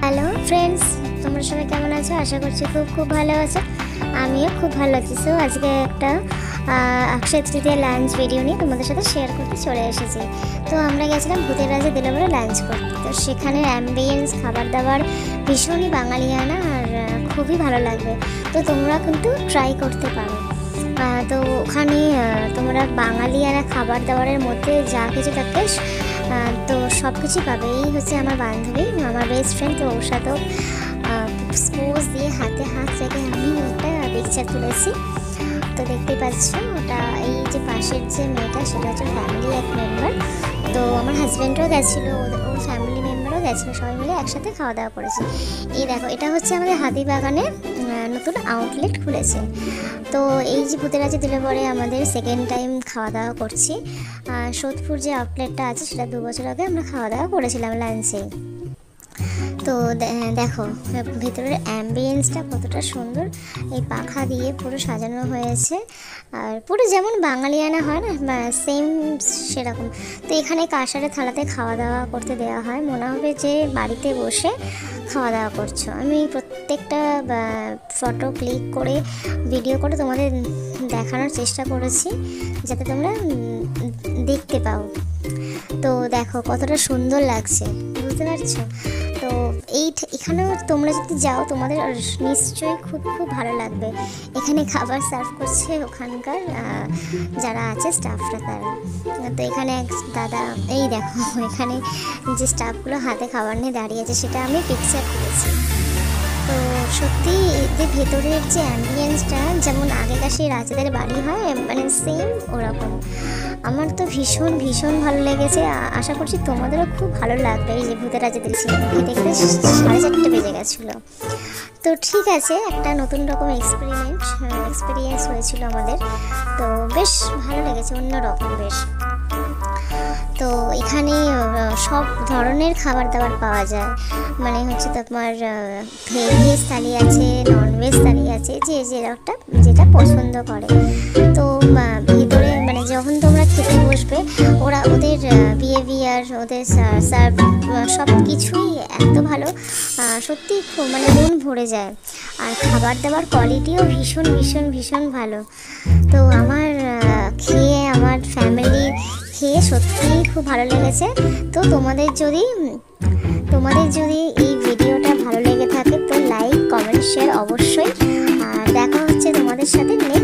Hello friends, তোমরা সবাই কেমন আছো? আশা করছি খুব ভালো আছো। আমিও খুব ভালো আছি। সো আজকে একটা অক্ষয় তৃতীয়া লাঞ্চ ভিডিও নিয়ে তোমাদের সাথে শেয়ার করতে চলে এসেছি। তো আমরা গেছিলাম ভূতের রাজা দিলবরে লাঞ্চ করতে। তো সেখানে অ্যাম্বিয়েন্স, খাবার দাবার ভীষণই বাঙালিয়ানা আর খুবই ভালো লাগবে। তো তোমরা কিন্তু ট্রাই করতে পারো। তো ওখানে তোমরা বাঙালিয়ানা খাবার দাবারের মধ্যে যা কিছু থাকে তো সব কিছুই পাবে। এই হচ্ছে আমার বান্ধবী, আমার বেস্ট ফ্রেন্ড। তো ওর সাথেও স্পোজ দিয়ে হাতে হাত রেখে আমি একটা পিকচার তুলেছি। তো দেখতেই পাচ্ছ, ওটা এই যে পাশের যে মেয়েটা সেটা হচ্ছে ফ্যামিলি এক মেম্বার। তো আমার হাজব্যান্ডও গেছিলো, ওর ফ্যামিলি মেম্বারও গেছিলো, সবাই মিলে একসাথে খাওয়া দাওয়া করেছি। এই দেখো, এটা হচ্ছে আমাদের হাতিবাগানে নতুন আউটলেট খুলেছে। তো এই যে ভূতের রাজা দিলবরে আমাদের সেকেন্ড টাইম খাওয়া দাওয়া করছি। সোদপুর যে আউটলেটটা আছে সেটা 2 বছর আগে আমরা খাওয়া দাওয়া করেছিলাম লাঞ্চে। তো দেখো ভেতরের অ্যাম্বিয়েন্সটা কতটা সুন্দর, এই পাখা দিয়ে পুরো সাজানো হয়েছে আর পুরো যেমন বাঙালিয়ানা হয় না, সেম সেরকম। তো এখানে কাঁসারে থালাতে খাওয়া দাওয়া করতে দেওয়া হয়, মনে হবে যে বাড়িতে বসে খাওয়া দাওয়া করছো। আমি প্রত্যেকটা ফটো ক্লিক করে ভিডিও করে তোমাদের দেখানোর চেষ্টা করেছি যাতে তোমরা দেখতে পাও। তো দেখো কতটা সুন্দর লাগছে, বুঝতে পারছো? তো এখানেও তোমরা যদি যাও তোমাদের নিশ্চয়ই খুব ভালো লাগবে। এখানে খাবার সার্ভ করছে ওখানকার যারা আছে স্টাফরা, তারা। তো এখানে এক দাদা, এই দেখো এখানে যে স্টাফগুলো হাতে খাবার নিয়ে দাঁড়িয়ে আছে সেটা আমি পিকচার করেছি। তো সত্যি যে ভেতরের যে অ্যাম্বিয়েন্সটা যেমন আগেকার সেই রাজাদের বাড়ি হয়, মানে সেম ওরকম। আমার তো ভীষণ ভালো লেগেছে। আশা করছি তোমাদেরও খুব ভালো লাগবে। এই যে ভূতের রাজা দেখতে 4:30 বেজে গেছিলো। তো ঠিক আছে, একটা নতুন রকম এক্সপিরিয়েন্স হয়েছিল আমাদের। তো বেশ ভালো লেগেছে, অন্যরকম বেশ। তো এখানে সব ধরনের খাবার দাবার পাওয়া যায়, মানে হচ্ছে তোমার ভেজ থালি আছে, ননভেজ থালি আছে, যে যেটা পছন্দ করে। তো ভিতরে মানে যখন তোমরা খেতে বসবে, ওদের বিহেভিয়ার, ওদের সার্ভ সব কিছুই এত ভালো, সত্যি খুব মানে মন ভরে যায়। আর খাবার দাবার কোয়ালিটিও ভীষণ ভালো। তো আমার খেয়ে, আমার ফ্যামিলি খেয়ে সত্যিই খুব ভালো লেগেছে। তো তোমাদের যদি এই ভিডিওটা ভালো লেগে থাকে তো লাইক, কমেন্ট, শেয়ার অবশ্যই। আর দেখা হচ্ছে তোমাদের সাথে নেক্সট